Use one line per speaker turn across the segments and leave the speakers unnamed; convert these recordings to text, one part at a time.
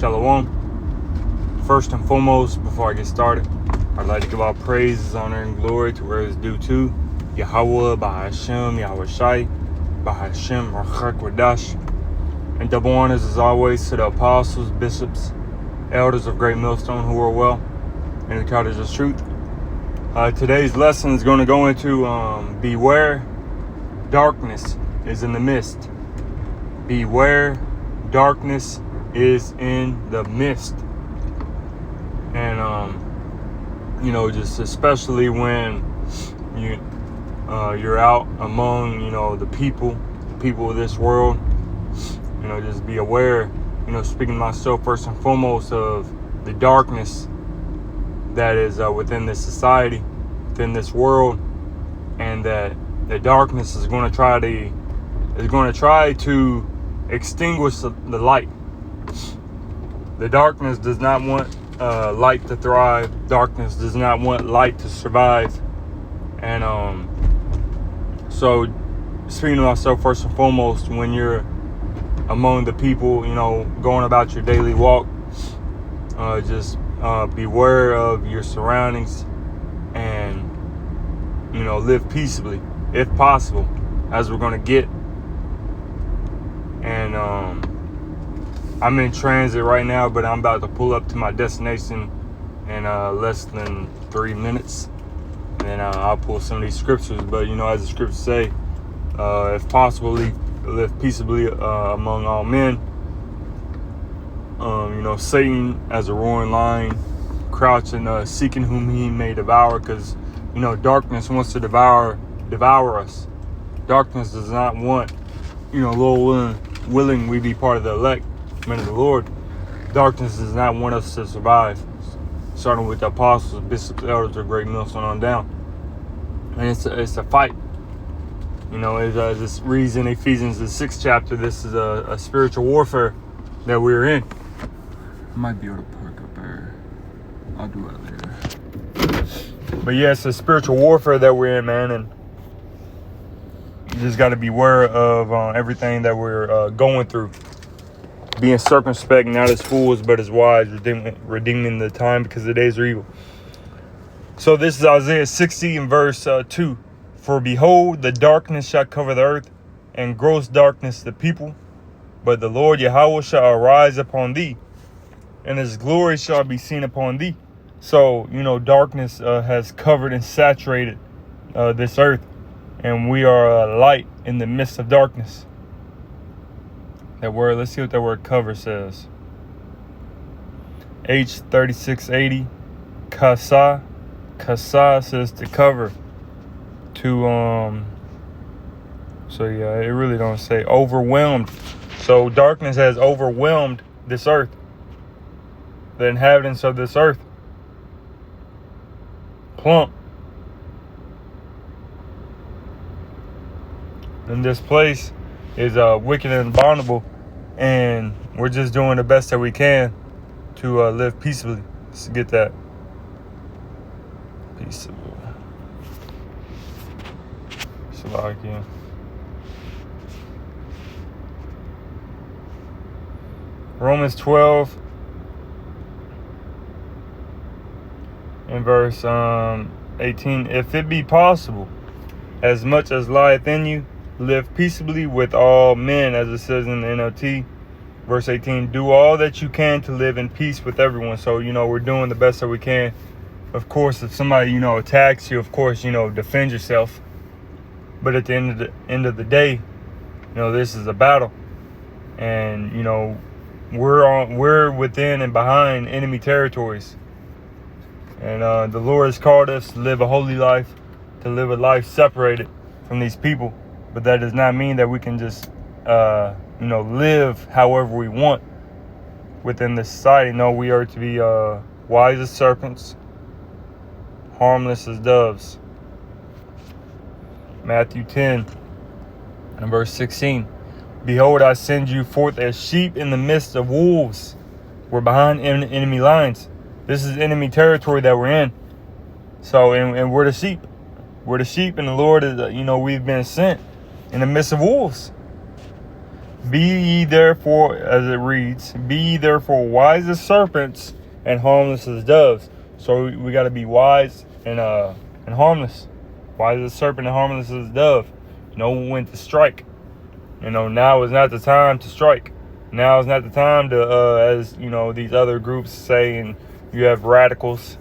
Shalom. First and foremost, before I get started, I'd like to give all praises, honor, and glory to where it's due to Yahweh, Bahashem, Yahweh Shai, Bahashem, Rachak Wadash. And double honors as always to the apostles, bishops, elders of Great Millstone who are well in the cottage of truth. Today's lesson is going to go into beware, darkness is in the midst. Beware, darkness is in the midst. And just especially when you're out among the people of this world, just be aware, speaking to myself first and foremost, of the darkness that is within this society, within this world, and that the darkness is going to try to extinguish the light. The darkness does not want light to thrive. Darkness does not want light to survive. And so speaking to myself first and foremost, when you're among the people, going about your daily walk, just beware of your surroundings and live peaceably if possible, as we're going to get. And I'm in transit right now, but I'm about to pull up to my destination in less than 3 minutes, and then I'll pull some of these scriptures. But as the scriptures say, if possible, live peaceably among all men. Satan as a roaring lion, crouching, seeking whom he may devour, because darkness wants to devour us. Darkness does not want, Lord willing we be part of the elect men of the Lord. Darkness does not want us to survive, starting with the apostles, bishops, elders of Great Millstone on down. And it's a fight. This reads in Ephesians the 6th chapter. This is a spiritual warfare that we're in. I might be able to park up there. I'll do it later. But yeah, it's a spiritual warfare that we're in, man, and you just got to beware of everything that we're going through. Being circumspect, not as fools, but as wise, redeeming the time, because the days are evil. So this is Isaiah 60 and verse 2. For behold, the darkness shall cover the earth, and gross darkness the people. But the Lord Yahweh shall arise upon thee, and his glory shall be seen upon thee. So, darkness has covered and saturated this earth, and we are a light in the midst of darkness. That word, let's see what that word cover says. H3680, kasa. Kasa says to cover. So yeah, it really don't say overwhelmed. So darkness has overwhelmed this earth, the inhabitants of this earth. Plump. And this place is wicked and abominable, and we're just doing the best that we can to live peaceably. Let's get that. Peaceable. Slovakia. Romans 12 in verse 18. If it be possible, as much as lieth in you, live peaceably with all men, as it says in the NLT. Verse 18, do all that you can to live in peace with everyone. So, we're doing the best that we can. Of course, if somebody, attacks you, of course, defend yourself. But at the end of the day, this is a battle. And, we're within and behind enemy territories. And the Lord has called us to live a holy life, to live a life separated from these people. But that does not mean that we can just, live however we want within this society. No, we are to be wise as serpents, harmless as doves. Matthew 10 and verse 16. Behold, I send you forth as sheep in the midst of wolves. We're behind enemy lines. This is enemy territory that we're in. So, and we're the sheep. We're the sheep, and the Lord is, we've been sent in the midst of wolves. Be ye therefore, as it reads, be ye therefore wise as serpents and harmless as doves. So we got to be wise and harmless. Wise as a serpent and harmless as a dove. Know when to strike. Now is not the time to strike. Now is not the time to, as these other groups say, and you have radicals,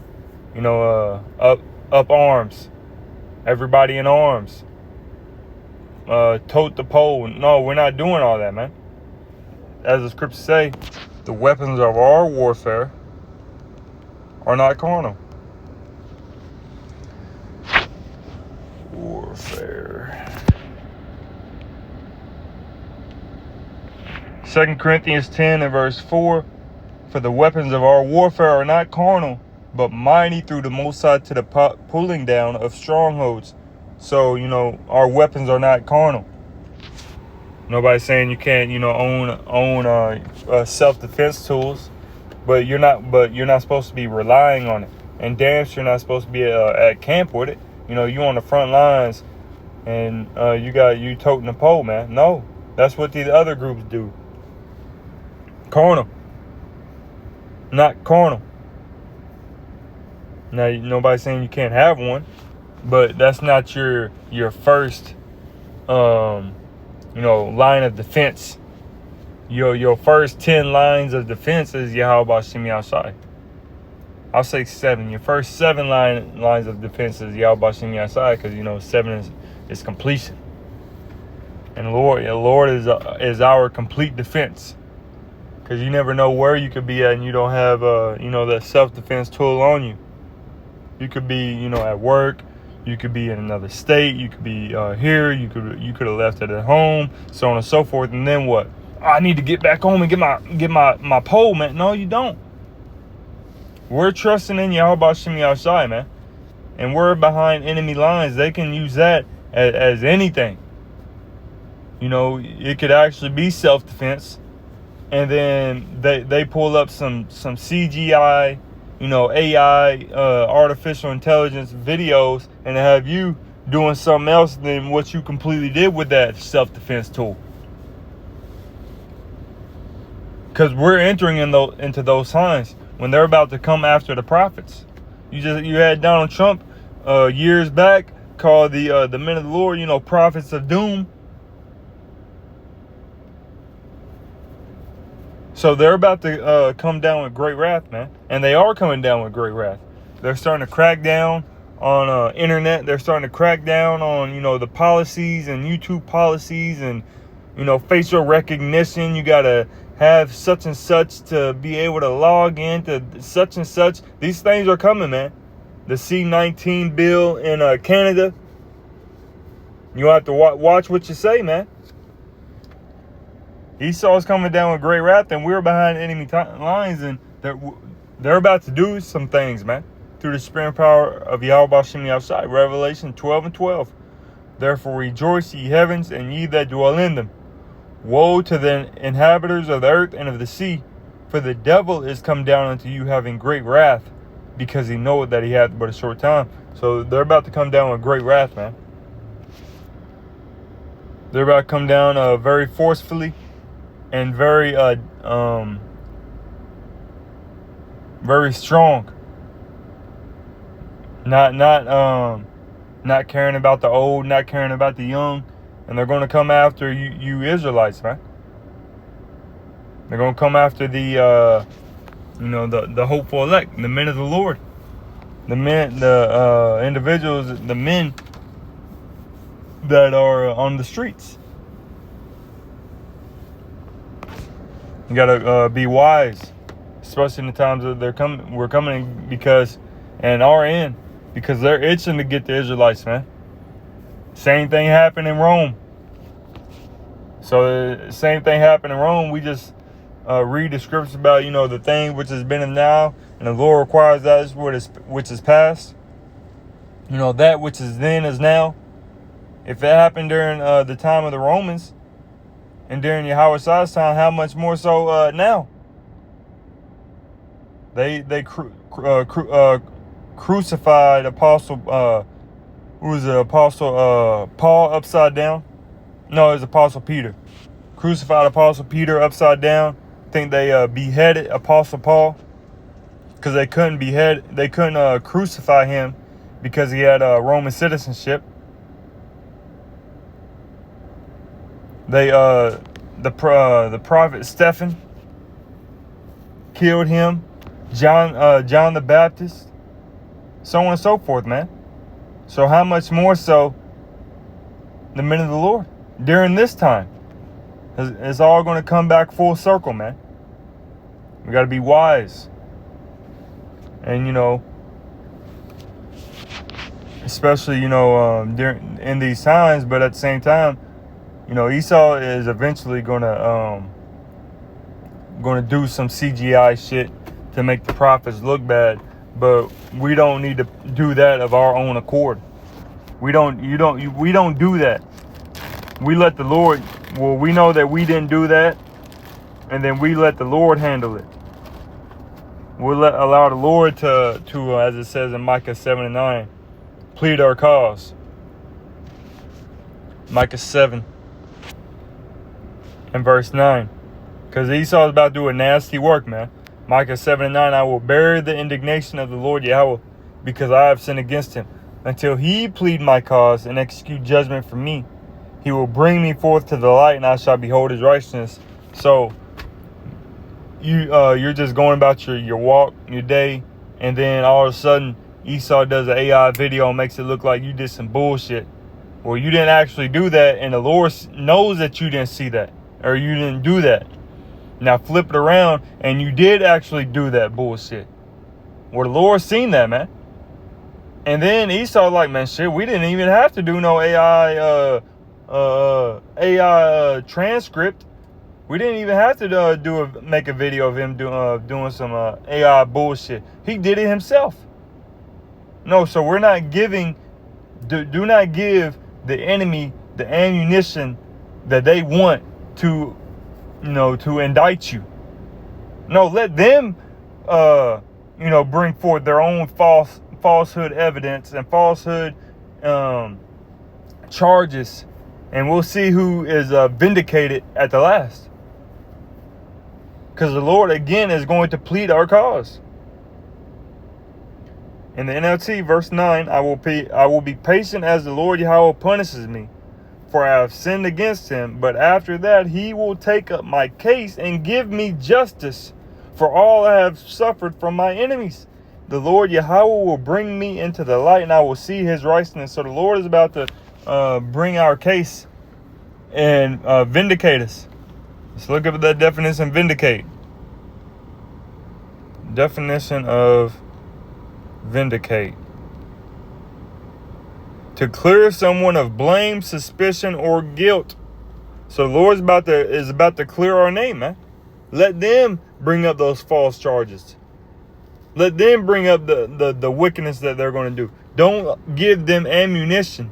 up arms. Everybody in arms. Tote the pole. No, we're not doing all that, man. As the scriptures say, the weapons of our warfare are not carnal. Warfare. 2 Corinthians 10 and verse 4. For the weapons of our warfare are not carnal, but mighty through the Most High to the pulling down of strongholds. So, our weapons are not carnal. Nobody's saying you can't, own self-defense tools, but you're not supposed to be relying on it. And damn sure you're not supposed to be at camp with it. You on the front lines, and you toting the pole, man. No, that's what these other groups do. Carnal, not carnal. Now, nobody's saying you can't have one, but that's not your first, line of defense. Your first 10 lines of defense is Yahweh Shem Yahshai. I'll say 7. Your first 7 lines of defense is Yahweh Shem Yahshai, because 7 is completion. And the Lord is our complete defense. Because you never know where you could be at, and you don't have that self-defense tool on you. You could be at work. You could be in another state. You could be here. You could have left it at home, so on and so forth. And then what? I need to get back home and get my pole, man. No, you don't. We're trusting in Yahweh Shem Yahshai, man. And we're behind enemy lines. They can use that as anything. It could actually be self-defense. And then they pull up some CGI, AI, artificial intelligence videos, and have you doing something else than what you completely did with that self-defense tool. Because we're entering into those times when they're about to come after the prophets. You had Donald Trump years back called the men of the Lord, prophets of doom. So they're about to come down with great wrath, man. And they are coming down with great wrath. They're starting to crack down on internet. They're starting to crack down on, the policies and YouTube policies and, facial recognition. You got to have such and such to be able to log into such and such. These things are coming, man. The C-19 bill in Canada. You have to watch what you say, man. Esau's coming down with great wrath, and we're behind enemy lines, and they're about to do some things, man, through the spirit and power of Yahweh Shem Yahshai. Revelation 12 and 12. Therefore rejoice, ye heavens, and ye that dwell in them. Woe to the inhabitants of the earth and of the sea, for the devil is come down unto you having great wrath, because he knoweth that he hath but a short time. So they're about to come down with great wrath, man. They're about to come down very forcefully. And very strong. Not caring about the old, not caring about the young, and they're going to come after you Israelites, man. They're going to come after the hopeful elect, the men of the Lord, the individuals, the men that are on the streets. You gotta be wise, especially in the times that we're coming because they're itching to get the Israelites, man. Same thing happened in Rome. So same thing happened in Rome. We just read the scriptures about the thing which has been and now, and the Lord requires that which is past. That which is then is now. If it happened during the time of the Romans. And during Yahweh's time, how much more so now? They crucified Apostle. Who was it? Apostle Paul upside down? No, it was Apostle Peter. crucified Apostle Peter upside down. I think they beheaded Apostle Paul because they couldn't crucify him because he had Roman citizenship. The prophet Stephen killed him. John the Baptist, so on and so forth, man. So how much more so the men of the Lord during this time? It's all going to come back full circle, man. We got to be wise. And, especially, in these times, but at the same time, Esau is eventually going to do some CGI shit to make the prophets look bad. But we don't need to do that of our own accord. We don't do that. We let the Lord, we know that we didn't do that, and then we let the Lord handle it. We'll allow the Lord to as it says in Micah 7:9, plead our cause. Micah 7 and verse 9. Because Esau is about to do a nasty work, man. Micah 7:9, I will bear the indignation of the Lord Yahweh, because I have sinned against him. Until he plead my cause and execute judgment for me, he will bring me forth to the light, and I shall behold his righteousness. So you're just going about your walk, your day, and then all of a sudden Esau does an AI video and makes it look like you did some bullshit. Well, you didn't actually do that, and the Lord knows that you didn't see that, or you didn't do that. Now flip it around, and you did actually do that bullshit. Well, the Lord seen that, man. And then Esau like, man, shit, we didn't even have to do no AI transcript. We didn't even have to make a video of him doing some AI bullshit. He did it himself. No, so we're not giving. Do not give the enemy the ammunition that they want to indict you. No, let them, bring forth their own falsehood evidence and falsehood charges, and we'll see who is vindicated at the last. Because the Lord again is going to plead our cause. In the NLT, verse 9, I will be patient as the Lord Yahweh punishes me, for I have sinned against him. But after that, he will take up my case and give me justice for all I have suffered from my enemies. The Lord Yahweh will bring me into the light, and I will see his righteousness. So the Lord is about to bring our case and vindicate us. Let's look up that definition, vindicate. Definition of vindicate: to clear someone of blame, suspicion, or guilt. So the Lord is about to clear our name, man. Let them bring up those false charges. Let them bring up the wickedness that they're going to do. Don't give them ammunition.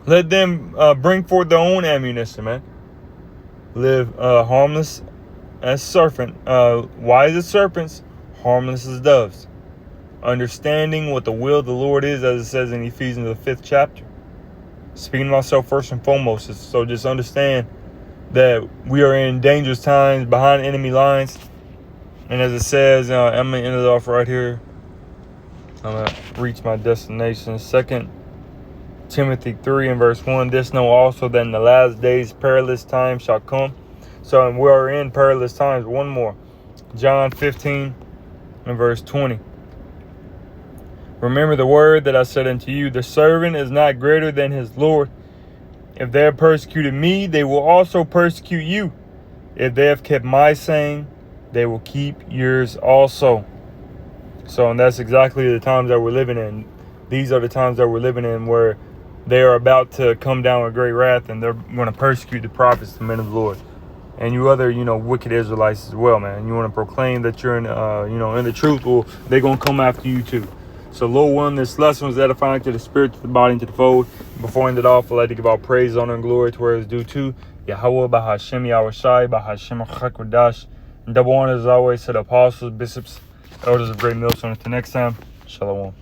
Let them bring forth their own ammunition, man. Live harmless as serpent, wise as serpents, harmless as doves. Understanding what the will of the Lord is, as it says in Ephesians, the 5th chapter. Speaking to myself first and foremost. So just understand that we are in dangerous times behind enemy lines. And as it says, I'm going to end it off right here. I'm going to reach my destination. 2 Timothy 3 and verse 1. This know also that in the last days perilous times shall come. So we are in perilous times. One more. John 15 and verse 20. Remember the word that I said unto you, the servant is not greater than his Lord. If they have persecuted me, they will also persecute you. If they have kept my saying, they will keep yours also. So, and that's exactly the times that we're living in. These are the times that we're living in where they are about to come down with great wrath, and they're going to persecute the prophets, the men of the Lord. And you other, wicked Israelites as well, man. You want to proclaim that you're in the truth, well, they're going to come after you too. So, Lord willing, this lesson was edifying to the spirit, to the body, and to the fold. Before I end it off, I'd like to give all praise, honor, and glory to where it's due to Yahweh, Bahashem, Yahushai, Bahashem, Chakwadash. And double honor, as always, to the apostles, bishops, elders of Great Millstone. Until next time, Shalom.